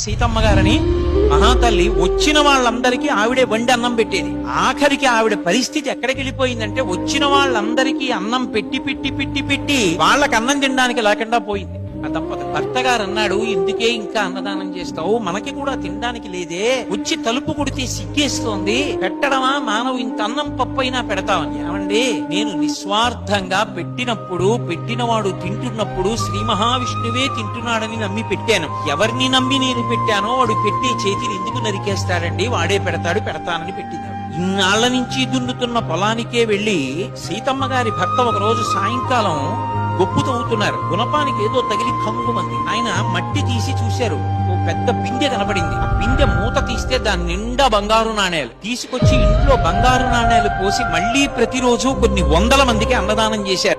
సీతమ్మ గారని మహాతల్లి వచ్చిన వాళ్ళందరికీ ఆవిడే వండి అన్నం పెట్టేది. ఆఖరికి ఆవిడ పరిస్థితి ఎక్కడికి వెళ్ళిపోయిందంటే వచ్చిన వాళ్ళందరికీ అన్నం పెట్టి పెట్టి పెట్టి పెట్టి వాళ్ళకి అన్నం తినడానికి లేకుండా పోయింది. ఆ దంపతి భర్త గారు అన్నాడు, ఎందుకే ఇంకా అన్నదానం చేస్తావు, మనకి కూడా తినడానికి లేదే, వచ్చి తలుపు కొడితే సిగ్గేస్తోంది, పెట్టడమా మానవు, ఇంత అన్నం పప్పు అయినా పెడతావని. ఏమండి, నేను నిస్వార్థంగా పెట్టినప్పుడు, పెట్టినవాడు తింటున్నప్పుడు శ్రీ మహావిష్ణువే తింటున్నాడని నమ్మి పెట్టాను. ఎవరిని నమ్మి నేను పెట్టానో వాడు పెట్టే చేతిని ఎందుకు నరికేస్తాడండి, వాడే పెడతాడు, పెడతానని పెట్టింది. ఇన్నాళ్ల నుంచి దున్నుతున్న పొలానికే వెళ్లి సీతమ్మ గారి భర్త ఒక రోజు సాయంకాలం గొప్పు తవ్వుతున్నారు. గుణపానికి ఏదో తగిలి కమ్ముమంది. ఆయన మట్టి తీసి చూశారు, ఓ పెద్ద బిందె కనపడింది. ఆ బిందె మూత తీస్తే దాని నిండా బంగారు నాణేలు. తీసుకొచ్చి ఇంట్లో బంగారు నాణేలు పోసి మళ్లీ ప్రతిరోజు కొన్ని వందల మందికి అన్నదానం చేశారు.